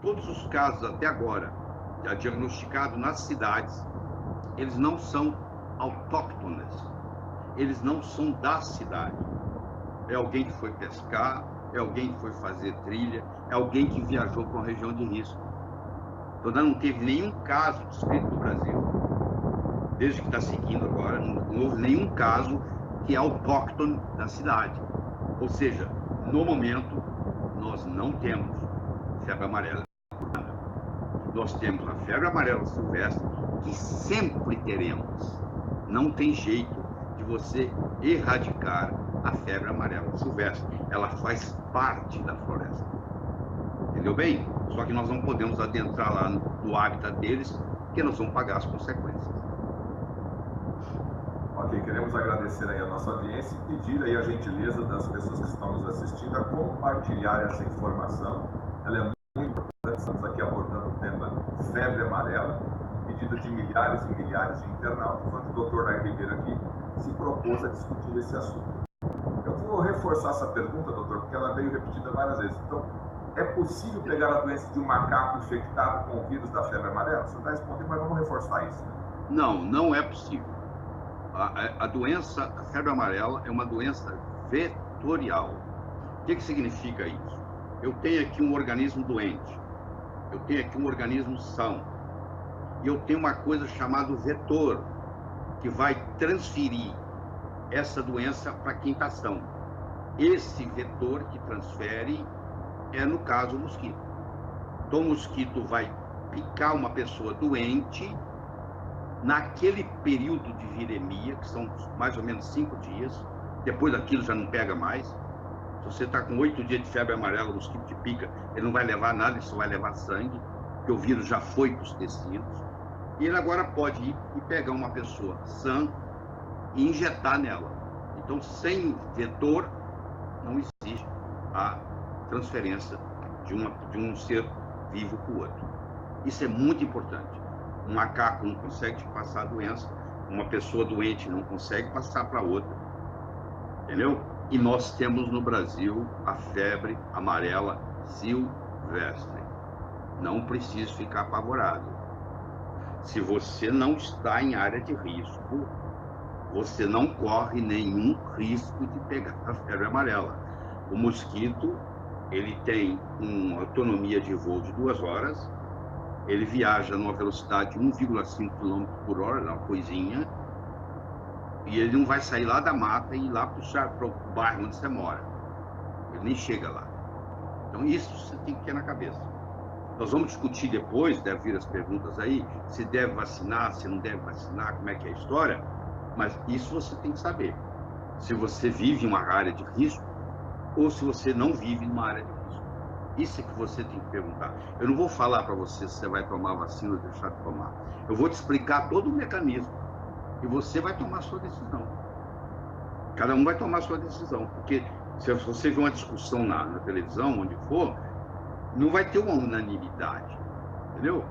todos os casos até agora, já diagnosticados nas cidades, eles não são autóctones, eles não são da cidade. É alguém que foi pescar, é alguém que foi fazer trilha, é alguém que viajou para uma região de risco. Então, não teve nenhum caso descrito no Brasil, desde que está seguindo agora, não houve nenhum caso que é autóctone da cidade. Ou seja, no momento, nós não temos febre amarela. Nós temos a febre amarela silvestre, que sempre teremos. Não tem jeito de você erradicar a febre amarela silvestre. Ela faz parte da floresta. Entendeu bem? Só que nós não podemos adentrar lá no hábitat deles, porque nós vamos pagar as consequências. Ok, queremos agradecer aí a nossa audiência e pedir aí a gentileza das pessoas que estão nos assistindo a compartilhar essa informação. Ela é muito importante, estamos aqui abordando o tema febre amarela, pedido de milhares e milhares de internautas, enquanto o Dr. Nair Ribeiro aqui se propôs a discutir esse assunto. Eu vou reforçar essa pergunta, doutor, porque ela veio repetida várias vezes. Então, é possível pegar a doença de um macaco infectado com o vírus da febre amarela? Você vai responder, mas vamos reforçar isso. Não, não é possível. A doença, a febre amarela, é uma doença vetorial. O que significa isso? Eu tenho aqui um organismo doente, eu tenho aqui um organismo são, e eu tenho uma coisa chamada vetor, que vai transferir essa doença para quem está são. Esse vetor que transfere é, no caso, o mosquito. Então, o mosquito vai picar uma pessoa doente naquele período de viremia, que são mais ou menos 5 dias, depois daquilo já não pega mais. Se você está com 8 dias de febre amarela, o mosquito te pica, ele não vai levar nada, ele só vai levar sangue, porque o vírus já foi para os tecidos. E ele agora pode ir e pegar uma pessoa sã e injetar nela. Então, sem vetor, não existe a transferência de um ser vivo para o outro. Isso é muito importante. Um macaco não consegue te passar a doença, uma pessoa doente não consegue passar para outra, entendeu? E nós temos no Brasil a febre amarela silvestre. Não precisa ficar apavorado. Se você não está em área de risco, você não corre nenhum risco de pegar a febre amarela. O mosquito, ele tem uma autonomia de voo de 2 horas, ele viaja numa velocidade de 1,5 km por hora, uma coisinha, e ele não vai sair lá da mata e ir lá para o bairro onde você mora. Ele nem chega lá. Então, isso você tem que ter na cabeça. Nós vamos discutir depois, deve vir as perguntas aí, se deve vacinar, se não deve vacinar, como é que é a história, mas isso você tem que saber. Se você vive em uma área de risco ou se você não vive numa área de risco. Isso é que você tem que perguntar. Eu não vou falar para você se você vai tomar vacina ou deixar de tomar. Eu vou te explicar todo o mecanismo e você vai tomar a sua decisão. Cada um vai tomar a sua decisão, porque se você vê uma discussão na televisão, onde for, não vai ter uma unanimidade, entendeu?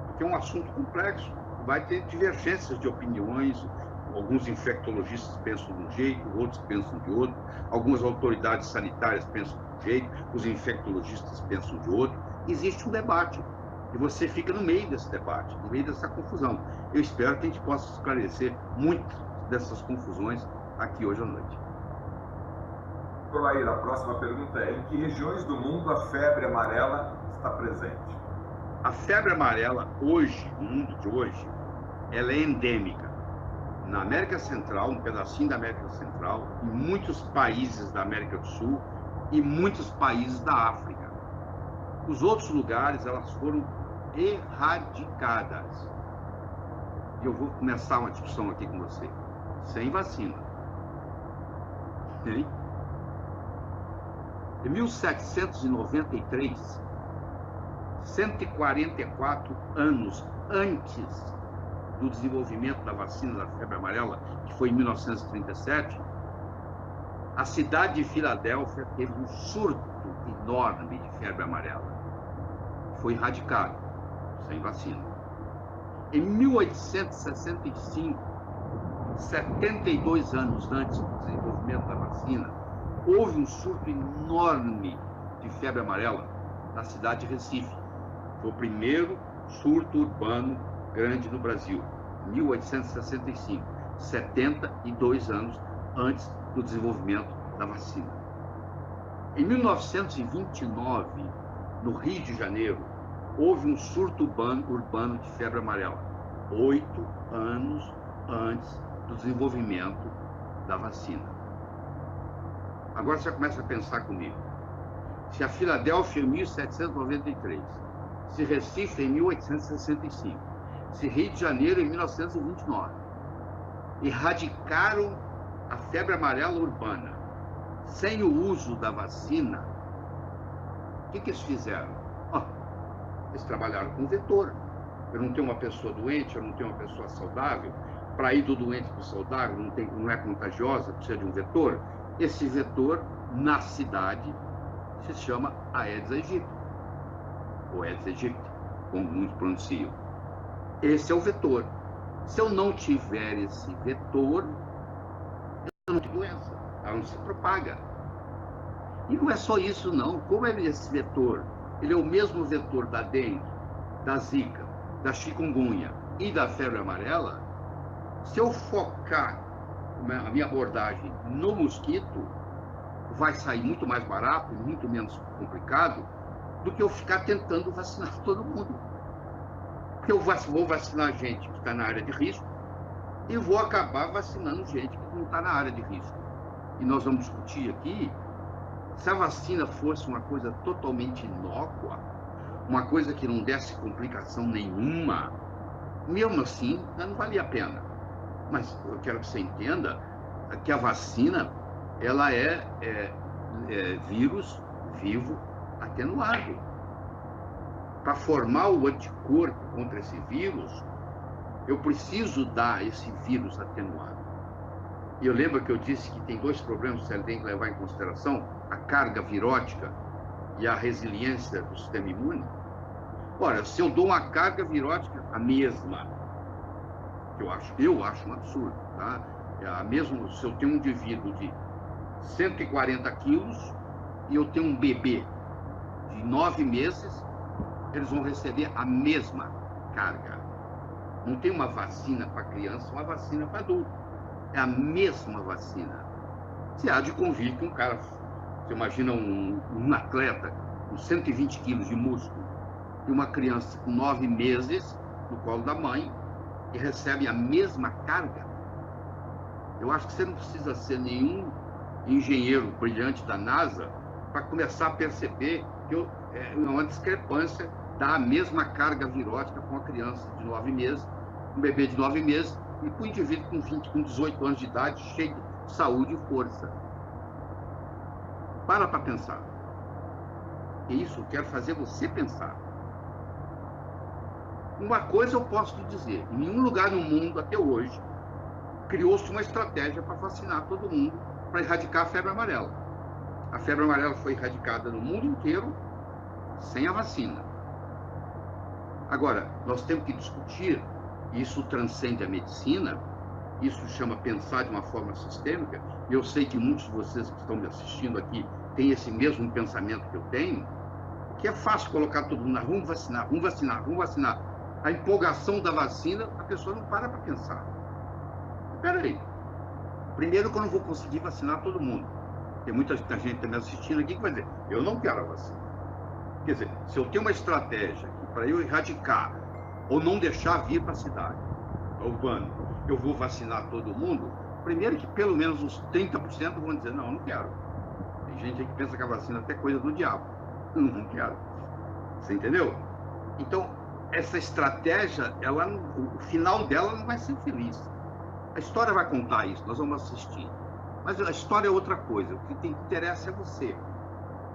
Porque é um assunto complexo, vai ter divergências de opiniões, alguns infectologistas pensam de um jeito, outros pensam de outro, algumas autoridades sanitárias pensam de um jeito, os infectologistas pensam de outro. Existe um debate, e você fica no meio desse debate, no meio dessa confusão. Eu espero que a gente possa esclarecer muitas dessas confusões aqui hoje à noite. Doutor Nair, a próxima pergunta é: em que regiões do mundo a febre amarela está presente? A febre amarela, hoje, no mundo de hoje, ela é endêmica. Na América Central, um pedacinho da América Central, em muitos países da América do Sul e muitos países da África. Os outros lugares, elas foram erradicadas. E eu vou começar uma discussão aqui com você. Sem vacina. Ok? Em 1793, 144 anos antes do desenvolvimento da vacina da febre amarela, que foi em 1937, a cidade de Filadélfia teve um surto enorme de febre amarela. Foi erradicado, sem vacina. Em 1865, 72 anos antes do desenvolvimento da vacina, houve um surto enorme de febre amarela na cidade de Recife. Foi o primeiro surto urbano grande no Brasil, 1865, 72 anos antes do desenvolvimento da vacina. Em 1929, no Rio de Janeiro, houve um surto urbano de febre amarela, 8 anos antes do desenvolvimento da vacina. Agora você começa a pensar comigo. Se a Filadélfia em 1793, se Recife em 1865, se Rio de Janeiro em 1929 erradicaram a febre amarela urbana sem o uso da vacina, o que eles fizeram? Eles trabalharam com vetor. Eu não tenho uma pessoa doente, eu não tenho uma pessoa saudável. Para ir do doente para o saudável, não é contagiosa, precisa de um vetor. Esse vetor, na cidade, se chama Aedes aegypti, ou Aedes aegypti, como muitos pronunciam. Esse é o vetor. Se eu não tiver esse vetor, eu não tenho doença, ela não se propaga. E não é só isso, não. Como é esse vetor? Ele é o mesmo vetor da dengue, da zika, da chikungunya e da febre amarela. Se eu focar a minha abordagem no mosquito, vai sair muito mais barato, muito menos complicado, do que eu ficar tentando vacinar todo mundo. Porque eu vou vacinar gente que está na área de risco e vou acabar vacinando gente que não está na área de risco. E nós vamos discutir aqui, se a vacina fosse uma coisa totalmente inócua, uma coisa que não desse complicação nenhuma, mesmo assim, não valia a pena. Mas eu quero que você entenda que a vacina, ela é vírus vivo atenuado. Para formar o anticorpo contra esse vírus, eu preciso dar esse vírus atenuado. E eu lembro que eu disse que tem dois problemas que você tem que levar em consideração: a carga virótica e a resiliência do sistema imune. Ora, se eu dou uma carga virótica a mesma, que eu acho um absurdo, tá? Mesmo se eu tenho um indivíduo de 140 quilos e eu tenho um bebê de 9 meses, eles vão receber a mesma carga. Não tem uma vacina para criança, uma vacina para adulto. É a mesma vacina. Você há de convir que um cara, você imagina um atleta com 120 quilos de músculo e uma criança com 9 meses no colo da mãe e recebe a mesma carga. Eu acho que você não precisa ser nenhum engenheiro brilhante da NASA para começar a perceber que é uma discrepância dar a mesma carga virótica com uma criança de 9 meses, um bebê de 9 meses, e com um indivíduo com 18 anos de idade, cheio de saúde e força. Para pensar. E isso eu quero fazer você pensar. Uma coisa eu posso te dizer: em nenhum lugar no mundo, até hoje, criou-se uma estratégia para vacinar todo mundo, para erradicar a febre amarela. A febre amarela foi erradicada no mundo inteiro sem a vacina. Agora, nós temos que discutir, isso transcende a medicina, isso chama pensar de uma forma sistêmica, e eu sei que muitos de vocês que estão me assistindo aqui têm esse mesmo pensamento que eu tenho, que é fácil colocar todo mundo, vamos vacinar, vamos vacinar, vamos vacinar. A empolgação da vacina, a pessoa não para pensar. Espera aí. Primeiro que eu não vou conseguir vacinar todo mundo. Tem muita gente me assistindo aqui que vai dizer, eu não quero a vacina. Quer dizer, se eu tenho uma estratégia para eu erradicar ou não deixar vir para a cidade urbana, eu vou vacinar todo mundo, primeiro que pelo menos uns 30% vão dizer, não, eu não quero. Tem gente aí que pensa que a vacina é até coisa do diabo. Não quero. Você entendeu? Então, essa estratégia, o final dela não vai ser feliz. A história vai contar isso, nós vamos assistir. Mas a história é outra coisa. O que interessa é você.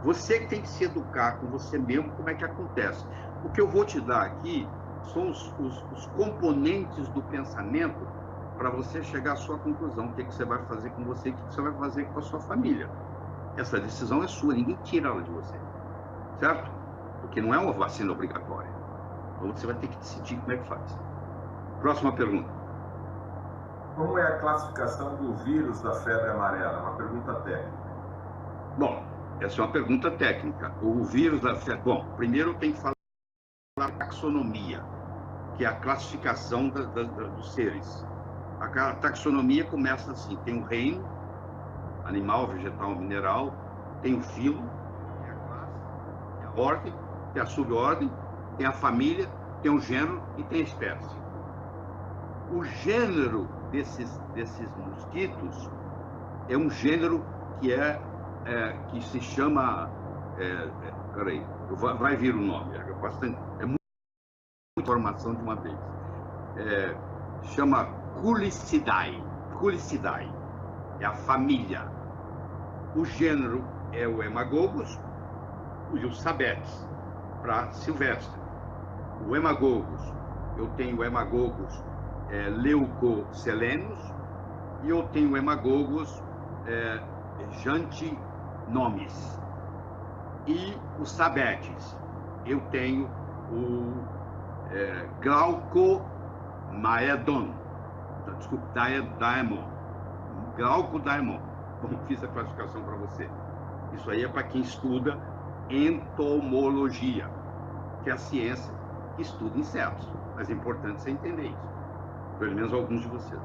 Você que tem que se educar com você mesmo, como é que acontece. O que eu vou te dar aqui são os componentes do pensamento para você chegar à sua conclusão. O que você vai fazer com você e o que você vai fazer com a sua família. Essa decisão é sua, ninguém tira ela de você. Certo? Porque não é uma vacina obrigatória. Então você vai ter que decidir como é que faz. Próxima pergunta. Como é a classificação do vírus da febre amarela? Uma pergunta técnica. Bom, essa é uma pergunta técnica. O vírus da febre... Bom, primeiro tem que falar da taxonomia, que é a classificação dos seres. A taxonomia começa assim: tem o reino, animal, vegetal, mineral, tem o filo, tem a classe, tem a ordem, tem a subordem, tem a família, tem o gênero e tem a espécie. O gênero desses mosquitos é um gênero que se chama... peraí, vai vir o nome, é muita informação de uma vez. Chama Culicidae. Culicidae é a família. O gênero é o Hemagogos e o Sabetes, para silvestre. O Hemagogos, eu tenho o Hemagogos Leucocelenus e eu tenho o Hemagogos Jantinomis. E os Sabetes, eu tenho o Glaucomaedon, desculpe, Daemon. Glaucodaemon. Bom, fiz a classificação para você. Isso aí é para quem estuda entomologia, que é a ciência que estuda insetos. Mas é importante você entender isso. Pelo menos alguns de vocês.